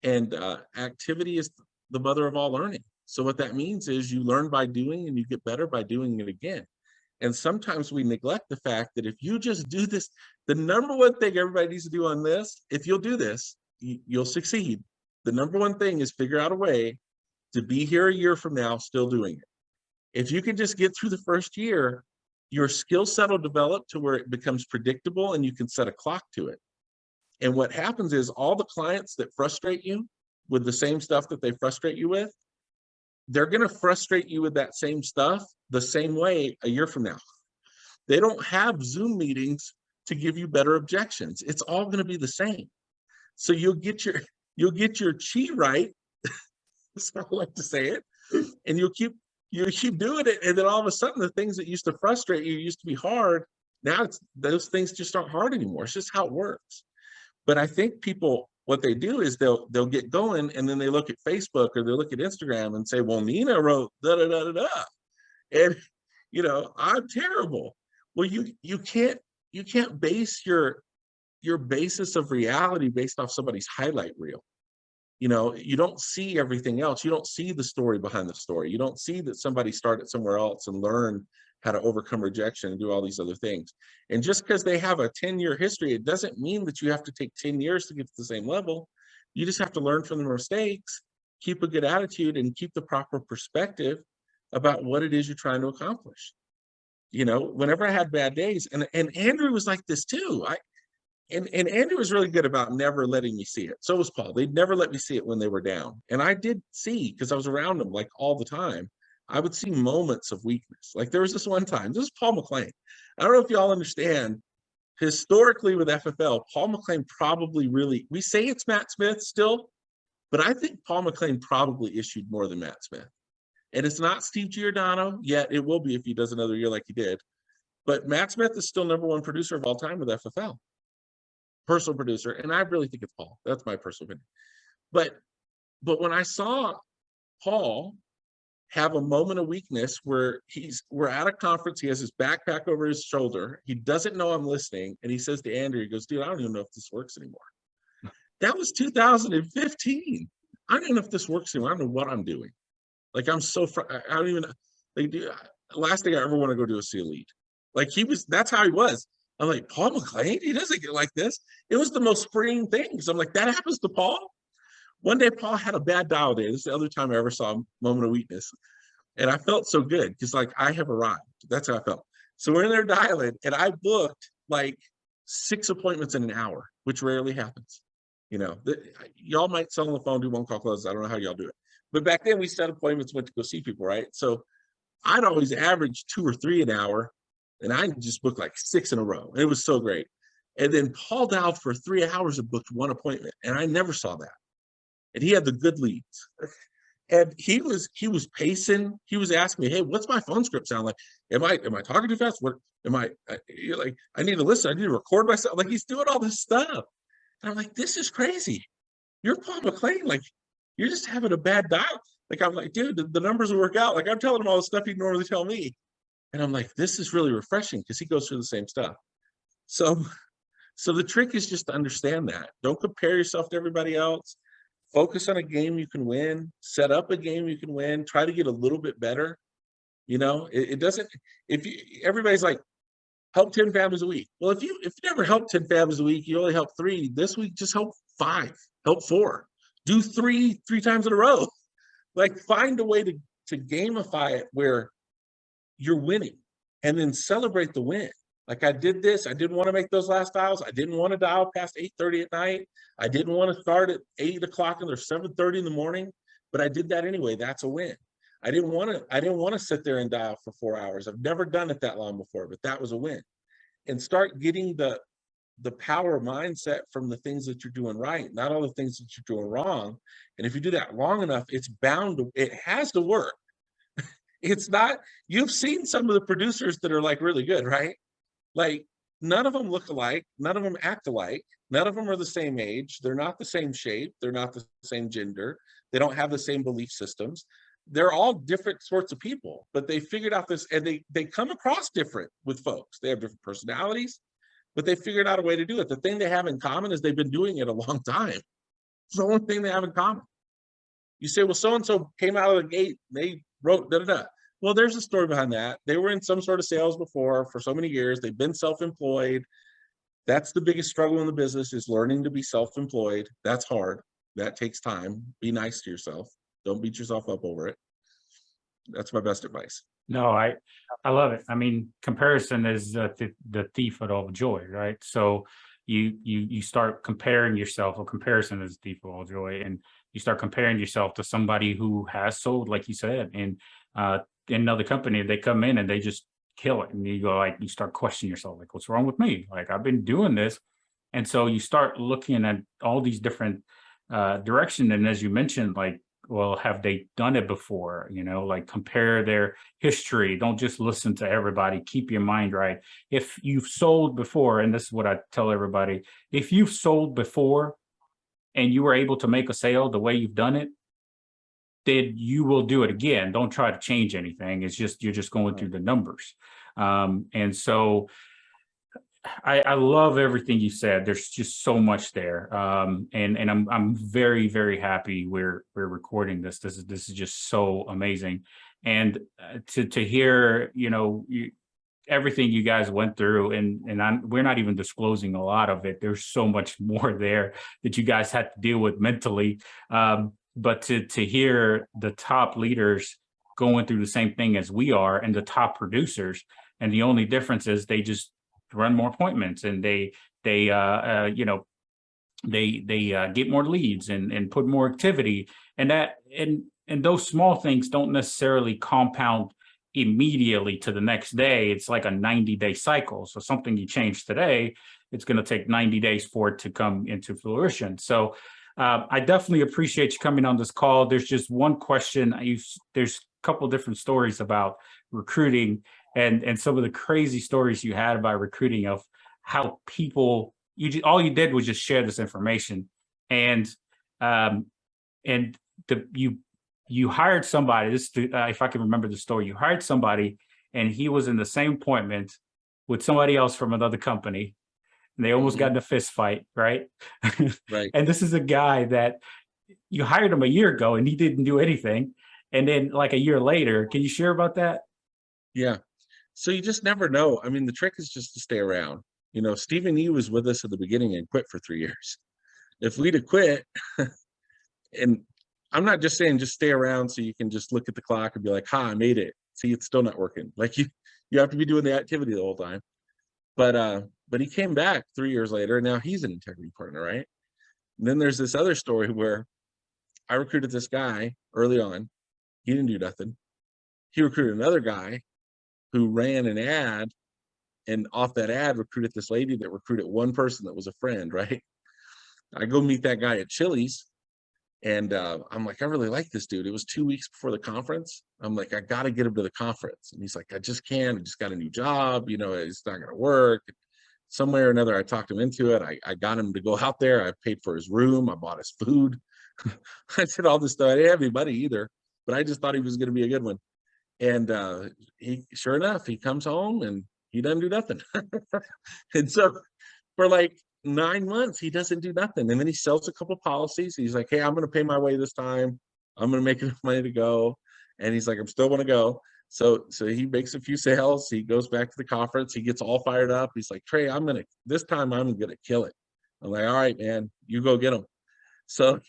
and activity is the mother of all learning. So what that means is you learn by doing and you get better by doing it again. And sometimes we neglect the fact that if you just do this, the number one thing everybody needs to do on this, if you'll do this, you'll succeed. The number one thing is figure out a way to be here a year from now still doing it. If you can just get through the first year, your skill set will develop to where it becomes predictable and you can set a clock to it. And what happens is all the clients that frustrate you with the same stuff that they frustrate you with, they're going to frustrate you with that same stuff the same way a year from now. They don't have Zoom meetings to give you better objections. It's all going to be the same. So you'll get your chi right. That's how I like to say it. And you'll keep doing it. And then all of a sudden the things that used to frustrate you used to be hard. Now those things just aren't hard anymore. It's just how it works. But I think people, what they do is they'll get going and then they look at Facebook or they look at Instagram and say, well, Nina wrote da da da da da. And I'm terrible. Well, you can't base your basis of reality based off somebody's highlight reel. You don't see everything else. You don't see the story behind the story. You don't see that somebody started somewhere else and learned how to overcome rejection and do all these other things. And just because they have a 10-year history, it doesn't mean that you have to take 10 years to get to the same level. You just have to learn from the mistakes, keep a good attitude, and keep the proper perspective about what it is you're trying to accomplish. Whenever I had bad days, and Andrew was like this too. And Andrew was really good about never letting me see it. So was Paul. They'd never let me see it when they were down. And I did see, because I was around them like all the time, I would see moments of weakness. Like there was this one time, this is Paul McLean. I don't know if y'all understand, historically with FFL, Paul McLean probably really, we say it's Matt Smith still, but I think Paul McLean probably issued more than Matt Smith. And it's not Steve Giordano yet. It will be if he does another year like he did. But Matt Smith is still #1 producer of all time with FFL. Personal producer. And I really think it's Paul. That's my personal opinion. But when I saw Paul have a moment of weakness where we're at a conference, he has his backpack over his shoulder, he doesn't know I'm listening, and he says to Andrew, he goes, dude, I don't even know if this works anymore. That was 2015. I don't even know if this works anymore. I don't know what I'm doing. Like I'm so I don't even like last thing I ever want to go do is see a lead. Like that's how he was. I'm like, Paul McLean, he doesn't get like this. It was the most freeing thing. So I'm like, that happens to Paul. One day Paul had a bad dial day. This is the other time I ever saw a moment of weakness. And I felt so good because like I have arrived. That's how I felt. So we're in there dialing and I booked like 6 appointments in an hour, which rarely happens. Y'all might sell on the phone, do one call closes. I don't know how y'all do it. But back then we set appointments, went to go see people, right? So I'd always average 2 or 3 an hour. And I just booked like 6 in a row. It was so great. And then Paul dialed for 3 hours and booked 1 appointment. And I never saw that. And he had the good leads. And he was pacing. He was asking me, hey, what's my phone script sound like? Am I talking too fast? What am I like? I need to listen. I need to record myself. Like he's doing all this stuff. And I'm like, this is crazy. You're Paul McLean. Like you're just having a bad dial. Like I'm like, dude, the numbers will work out. Like I'm telling him all the stuff he'd normally tell me. And I'm like, this is really refreshing because he goes through the same stuff. So the trick is just to understand that. Don't compare yourself to everybody else. Focus on a game you can win. Set up a game you can win. Try to get a little bit better. It doesn't, everybody's like, help 10 families a week. Well, if you never help 10 families a week, you only help 3. This week, just help 5, help 4. Do 3 times in a row. Like find a way to gamify it where you're winning and then celebrate the win. Like I did this. I didn't want to make those last dials. I didn't want to dial past 8:30 at night. I didn't want to start at 8 o'clock or 7:30 in the morning, but I did that anyway. That's a win. I didn't want to sit there and dial for 4 hours. I've never done it that long before, but that was a win. And start getting the power mindset from the things that you're doing right, not all the things that you're doing wrong. And if you do that long enough, it has to work. It's not, you've seen some of the producers that are like really good, right? Like none of them look alike. None of them act alike. None of them are the same age. They're not the same shape. They're not the same gender. They don't have the same belief systems. They're all different sorts of people, but they figured out this and they come across different with folks. They have different personalities. but they figured out a way to do it. The thing they have in common is they've been doing it a long time. It's the only thing they have in common. You say, well, so-and-so came out of the gate, they wrote da-da-da. Well, there's a story behind that. They were in some sort of sales before for so many years. They've been self-employed. That's the biggest struggle in the business, is learning to be self-employed. That's hard. That takes time. Be nice to yourself. Don't beat yourself up over it. That's my best advice. No, I love it. I mean, comparison is the thief of all joy, right? So you start comparing yourself, or comparison is the thief of all joy, and you start comparing yourself to somebody who has sold, like you said, and in another company, they come in and they just kill it, and you go like, you start questioning yourself, like, what's wrong with me? Like, I've been doing this, and so you start looking at all these different direction, and as you mentioned, like, well, have they done it before? You know, like, compare their history. Don't just listen to everybody. Keep your mind right. If you've sold before, and this is what I tell everybody, if you've sold before and you were able to make a sale the way you've done it, then you will do it again. Don't try to change anything. It's just, you're just going through the numbers. And so I love everything you said. There's just so much there, and I'm very, very happy we're recording this. This is just so amazing, and to hear, you know, everything you guys went through, and we're not even disclosing a lot of it. There's so much more there that you guys had to deal with mentally, but to hear the top leaders going through the same thing as we are, and the top producers, and the only difference is they just run more appointments, and they you know, they get more leads and put more activity, and that, and those small things don't necessarily compound immediately to the next day. It's like a 90-day cycle. So something you change today, it's going to take 90 days for it to come into fruition. So I definitely appreciate you coming on this call. There's just one question. There's a couple different stories about recruiting, and some of the crazy stories you had about recruiting, of how people, all you did was just share this information, and you hired somebody. This, if I can remember the story, you hired somebody, and he was in the same appointment with somebody else from another company, and they almost got in a fist fight, right? Right. And this is a guy that you hired him a year ago, and he didn't do anything, and then like a year later. Can you share about that? Yeah. So you just never know. I mean, the trick is just to stay around. You know, Stephen E was with us at the beginning and quit for 3 years. If we'd have quit, and I'm not just saying just stay around so you can just look at the clock and be like, ha, I made it. See, it's still not working. Like, you have to be doing the activity the whole time. But he came back 3 years later, and now he's an integrity partner, right? And then there's this other story where I recruited this guy early on. He didn't do nothing. He recruited another guy who ran an ad, and off that ad recruited this lady that recruited one person that was a friend, right? I go meet that guy at Chili's, and I'm like, I really like this dude. It was 2 weeks before the conference. I'm like, I got to get him to the conference. And he's like, I just can't. I just got a new job. You know, it's not going to work. Some way or another, I talked him into it. I got him to go out there. I paid for his room. I bought his food. I did all this stuff. I didn't have any money either, but I just thought he was going to be a good one. And he, sure enough, he comes home and he doesn't do nothing. And so for like 9 months, he doesn't do nothing. And then he sells a couple policies. He's like, hey, I'm going to pay my way this time. I'm going to make enough money to go. And he's like, I'm still going to go. So he makes a few sales. He goes back to the conference. He gets all fired up. He's like, Trey, this time I'm going to kill it. I'm like, all right, man, you go get him. So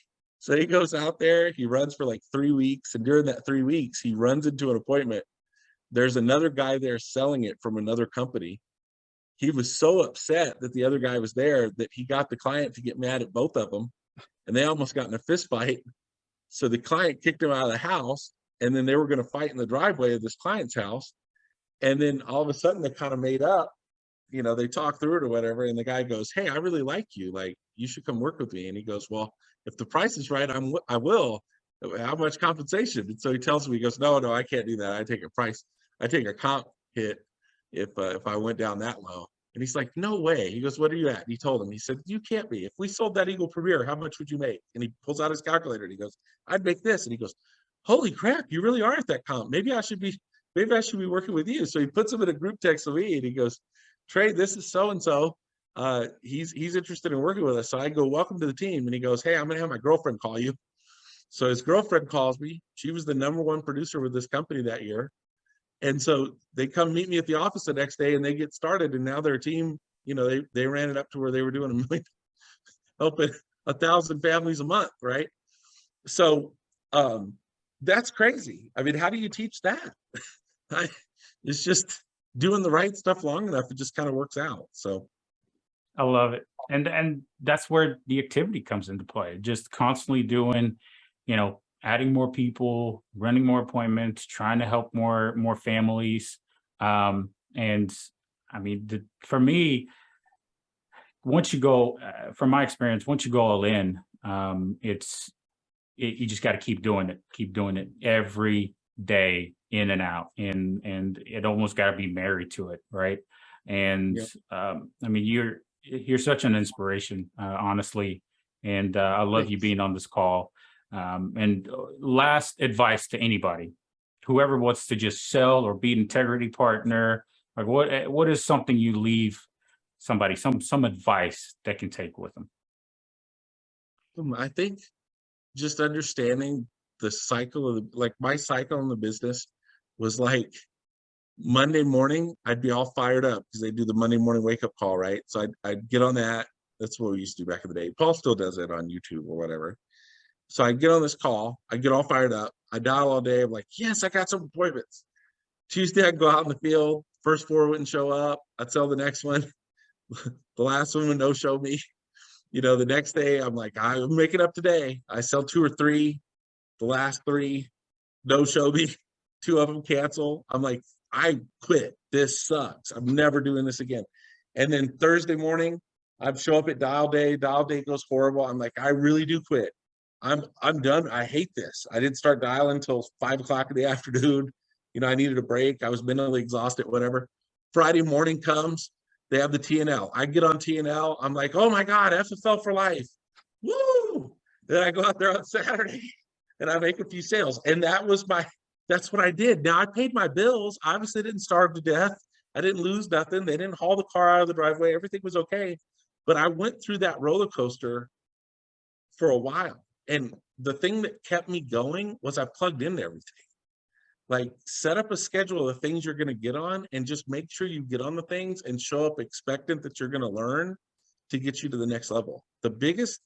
he goes out there, he runs for like 3 weeks. And during that 3 weeks, he runs into an appointment. There's another guy there selling it from another company. He was so upset that the other guy was there that he got the client to get mad at both of them. And they almost got in a fist fight. So the client kicked him out of the house. And then they were going to fight in the driveway of this client's house. And then all of a sudden they kind of made up, you know, they talked through it or whatever. And the guy goes, hey, I really like you. Like, you should come work with me. And he goes, well, if the price is right, I will. How much compensation? And so he tells me, he goes, no, I can't do that. I take a comp hit if I went down that low. And he's like, no way. He goes, what are you at? And he told him, he said, you can't be. If we sold that Eagle Premier, how much would you make? And he pulls out his calculator and he goes, I'd make this. And he goes, holy crap, you really are at that comp. Maybe I should be working with you. So he puts him in a group text with me and he goes, Trey, this is so-and-so. he's interested in working with us. So I go, welcome to the team. And he goes, hey, I'm gonna have my girlfriend call you. So his girlfriend calls me. She was the #1 producer with this company that year. And so they come meet me at the office the next day and they get started. And now their team, you know, they ran it up to where they were doing $1 million, helping 1,000 families a month, right? So that's crazy. I mean, how do you teach that? It's just doing the right stuff long enough, it just kind of works out. So I love it. And that's where the activity comes into play. Just constantly doing, adding more people, running more appointments, trying to help more families. And I mean, for me, once you go, from my experience, once you go all in, you just got to keep doing it every day, in and out, and it almost got to be married to it, right? And yeah, I mean, you're such an inspiration, honestly, and I love you thanks. being on this call. And last advice to anybody, whoever wants to just sell or be an integrity partner, like what is something you leave somebody, some advice that can take with them? I think just understanding the cycle of like my cycle in the business was like Monday morning, I'd be all fired up because they do the Monday morning wake up call, right? So I'd get on that. That's what we used to do back in the day. Paul still does it on YouTube or whatever. So I get on this call, I get all fired up. I dial all day. I'm like, yes, I got some appointments. Tuesday, I'd go out in the field. First 4 wouldn't show up. I'd sell the next one. The last one would no show me. The next day, I'm like, I'm making up today. I sell 2 or 3. The last 3 no show me. 2 of them cancel. I'm like, I quit. This sucks. I'm never doing this again. And then Thursday morning, I'd show up at dial day. Dial day goes horrible. I'm like, I really do quit. I'm done. I hate this. I didn't start dialing until 5 o'clock in the afternoon. I needed a break. I was mentally exhausted, whatever. Friday morning comes, they have the TNL. I get on TNL. I'm like, oh my God, FFL for life. Woo! Then I go out there on Saturday and I make a few sales. And that's what I did. Now I paid my bills. Obviously didn't starve to death. I didn't lose nothing. They didn't haul the car out of the driveway. Everything was okay. But I went through that roller coaster for a while. And the thing that kept me going was I plugged into everything. Like set up a schedule of the things you're going to get on and just make sure you get on the things and show up expectant that you're going to learn to get you to the next level. The biggest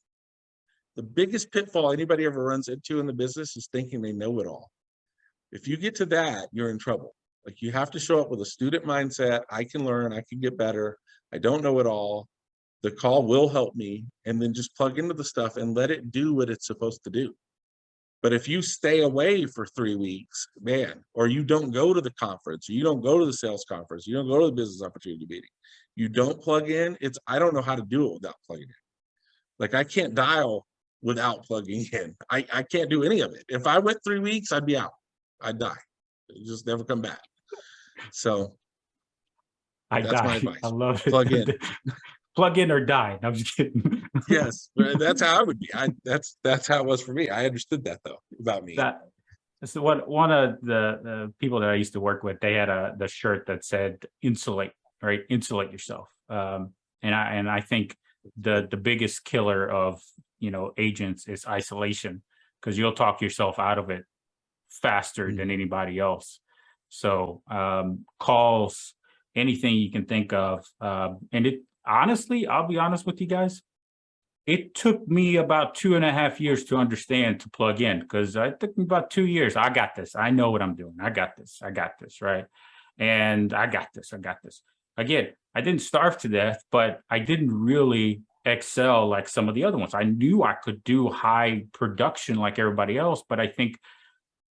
pitfall anybody ever runs into in the business is thinking they know it all. If you get to that, you're in trouble. Like you have to show up with a student mindset. I can learn, I can get better. I don't know it all. The call will help me, and then just plug into the stuff and let it do what it's supposed to do. But if you stay away for 3 weeks, man, or you don't go to the conference, or you don't go to the sales conference, you don't go to the business opportunity meeting, you don't plug in, I don't know how to do it without plugging in. Like I can't dial without plugging in. I can't do any of it. If I went 3 weeks, I'd be out. I'd die. Just never come back. So I that's my die. I advice. love Plug in. it. Plug in or die. I'm just kidding. Yes, that's how I would be. That's how it was for me. I understood that though about me. That so one of the people that I used to work with, they had the shirt that said insulate, right? Insulate yourself. And I think the biggest killer of agents is isolation, because you'll talk yourself out of it faster than anybody else. So calls, anything you can think of. And it honestly, I'll be honest with you guys, it took me about 2.5 years to understand to plug in, because it took me about 2 years. I got this. I know what I'm doing. I got this, right? And I got this. Again, I didn't starve to death, but I didn't really excel like some of the other ones. I knew I could do high production like everybody else, but I think,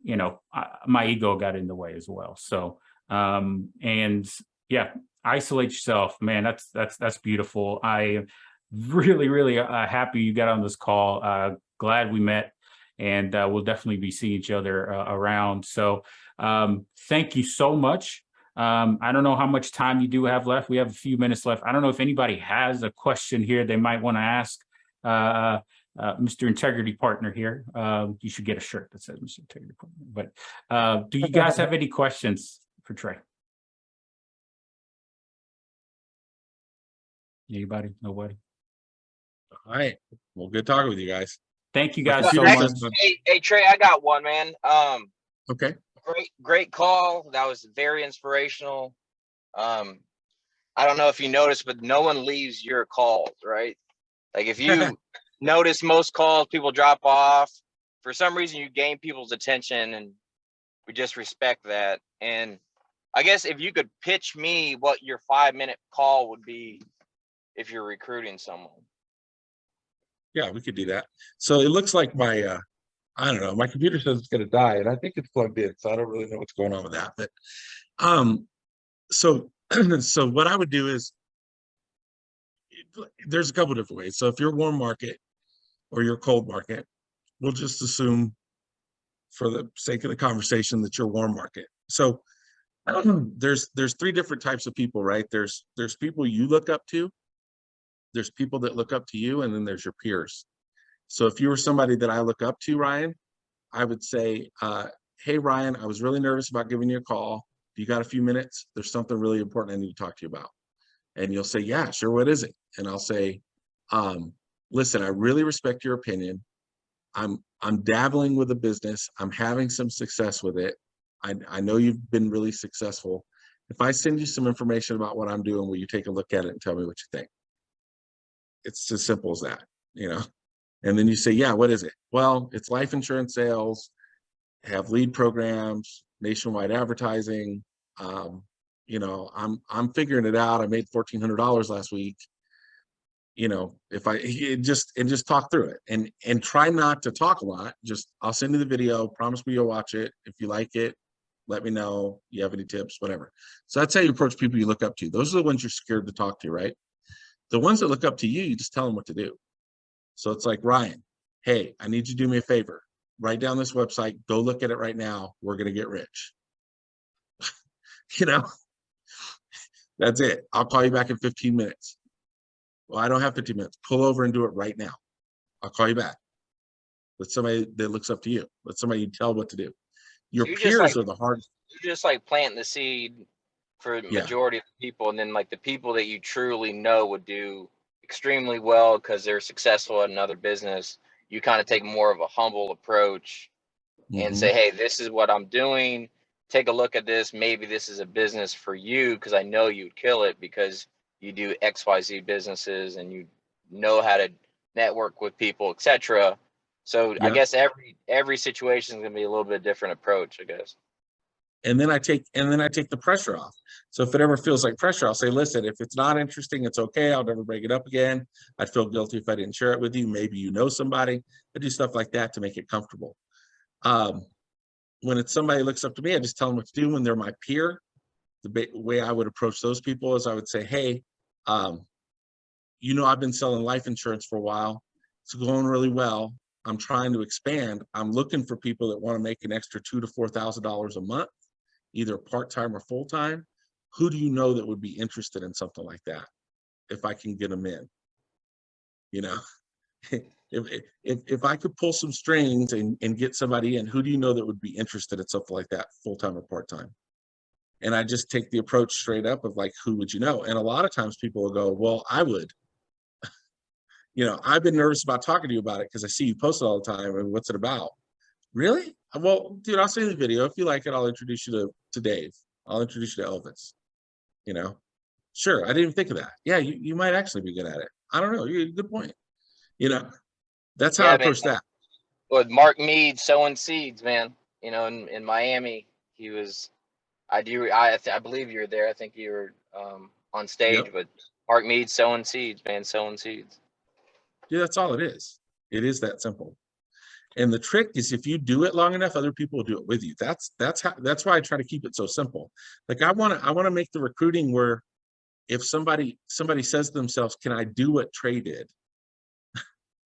my ego got in the way as well. So, and yeah, isolate yourself, man. That's beautiful. I really, really happy you got on this call. Glad we met, and we'll definitely be seeing each other around. So thank you so much. I don't know how much time you do have left. We have a few minutes left. I don't know if anybody has a question here they might want to ask Mr. Integrity Partner here. You should get a shirt that says Mr. Integrity Partner. But do you guys have any questions for Trey? Anybody? Nobody? All right. Well, good talking with you guys. Thank you My guys so computer much. says- Hey, Trey, I got one, man. Okay. Great call. That was very inspirational. I don't know if you noticed, but no one leaves your calls, right? Like if you notice most calls, people drop off. For some reason, you gain people's attention, and we just respect that. And I guess if you could pitch me what your 5-minute call would be if you're recruiting someone. Yeah, we could do that. So it looks like my, I don't know, my computer says it's going to die, and I think it's plugged in, so I don't really know what's going on with that. But so so what I would do is, there's a couple different ways. So if you're warm market or you're cold market, we'll just assume for the sake of the conversation that you're warm market. So there's 3 different types of people, right? There's people you look up to, there's people that look up to you, and then there's your peers. So if you were somebody that I look up to, Ryan, I would say, hey, Ryan, I was really nervous about giving you a call. Do you got a few minutes? There's something really important I need to talk to you about. And you'll say, yeah, sure, what is it? And I'll say, listen, I really respect your opinion. I'm dabbling with a business. I'm having some success with it. I know you've been really successful. If I send you some information about what I'm doing, will you take a look at it and tell me what you think? It's as simple as that, you know? And then you say, yeah, what is it? Well, it's life insurance sales, have lead programs, nationwide advertising. You know, I'm figuring it out. I made $1,400 last week. You know, if I just talk through it and try not to talk a lot. Just, I'll send you the video, promise me you'll watch it. If you like it, let me know. You have any tips, whatever. So that's how you approach people you look up to. Those are the ones you're scared to talk to, right? The ones that look up to you, you just tell them what to do. So it's like, Ryan, hey, I need you to do me a favor. Write down this website. Go look at it right now. We're going to get rich. You know, that's it. I'll call you back in 15 minutes. Well, I don't have 15 minutes. Pull over and do it right now. I'll call you back. Let somebody that looks up to you. Let somebody you tell what to do. Your peers are the hardest. You just like planting the seed for the majority of the people, and then like the people that you truly know would do extremely well because they're successful at another business. You kind of take more of a humble approach and say, hey, this is what I'm doing. Take a look at this. Maybe this is a business for you because I know you'd kill it because you do XYZ businesses and you know how to network with people, etc. So I guess every situation is going to be a little bit different approach, I guess. And then I take the pressure off. So if it ever feels like pressure, I'll say, listen, if it's not interesting, it's okay. I'll never bring it up again. I'd feel guilty if I didn't share it with you. Maybe you know somebody. I do stuff like that to make it comfortable. When it's somebody who looks up to me, I just tell them what to do. When they're my peer, the way I would approach those people is I would say, hey, you know, I've been selling life insurance for a while. It's going really well. I'm trying to expand. I'm looking for people that want to make an extra $2,000 to $4,000 a month, either part-time or full-time. Who do you know that would be interested in something like that? If I can get them in, you know, if I could pull some strings and get somebody in, who do you know that would be interested in something like that, full-time or part-time? And I just take the approach straight up of like, who would you know? And a lot of times people will go, well, I would. You know, I've been nervous about talking to you about it because I see you post it all the time. And what's it about? Really? Well, dude, I'll send you the video. If you like it, I'll introduce you to Dave. I'll introduce you to Elvis. You know, sure. I didn't even think of that. Yeah, you might actually be good at it. I don't know. You're a good point. You know, that's how I approach that. With Mark Mead sowing seeds, man. You know, in Miami, he was. I believe you were there. I think you were on stage, but Mark Mead sowing seeds, man, sowing seeds. Yeah, that's all it is. It is that simple. And the trick is if you do it long enough, other people will do it with you. That's why I try to keep it so simple. Like I want to make the recruiting where if somebody says to themselves, can I do what Trey did?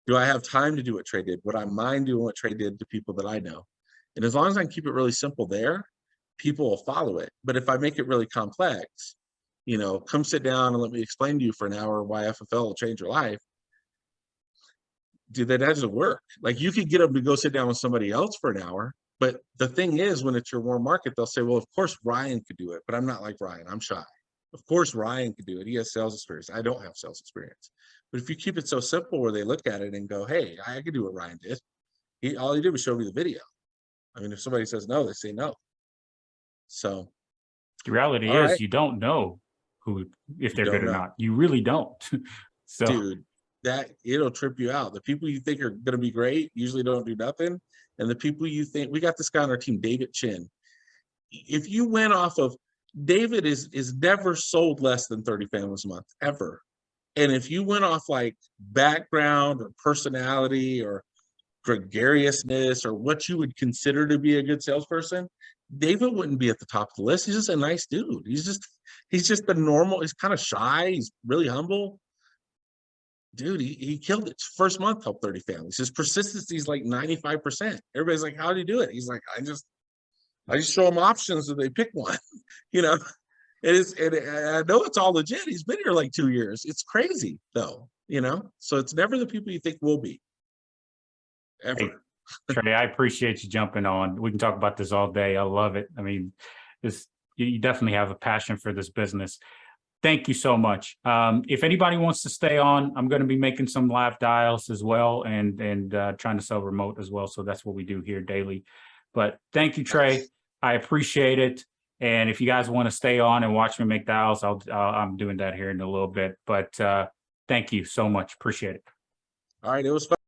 Do I have time to do what Trey did? Would I mind doing what Trey did to people that I know? And as long as I can keep it really simple there, people will follow it. But if I make it really complex, you know, come sit down and let me explain to you for an hour why FFL will change your life. Dude, that doesn't work. Like you could get them to go sit down with somebody else for an hour. But the thing is, when it's your warm market, they'll say, well, of course, Ryan could do it, but I'm not like Ryan. I'm shy. Of course, Ryan can do it. He has sales experience. I don't have sales experience. But if you keep it so simple where they look at it and go, hey, I can do what Ryan did. All he did was show me the video. I mean, if somebody says no, they say no. So the reality is you don't know if they're good or not. You really don't. So dude, that it'll trip you out. The people you think are going to be great usually don't do nothing. And the people you think, we got this guy on our team, David Chin. If you went off of, David is never sold less than 30 families a month, ever. And if you went off like background or personality or gregariousness or what you would consider to be a good salesperson, David wouldn't be at the top of the list. He's just a nice dude. He's just the normal, he's kind of shy, he's really humble. Dude, he killed it. First month helped 30 families. His persistency is like 95%. Everybody's like, how do you do it? He's like, I just show them options and they pick one. You know, and I know it's all legit. He's been here like 2 years. It's crazy though, you know? So it's never the people you think will be. Ever. Hey, Trey, I appreciate you jumping on. We can talk about this all day. I love it. I mean, you definitely have a passion for this business. Thank you so much. If anybody wants to stay on, I'm going to be making some live dials as well and trying to sell remote as well. So that's what we do here daily. But thank you, Trey. I appreciate it. And if you guys want to stay on and watch me make dials, I'm doing that here in a little bit. But thank you so much. Appreciate it. All right. It was fun.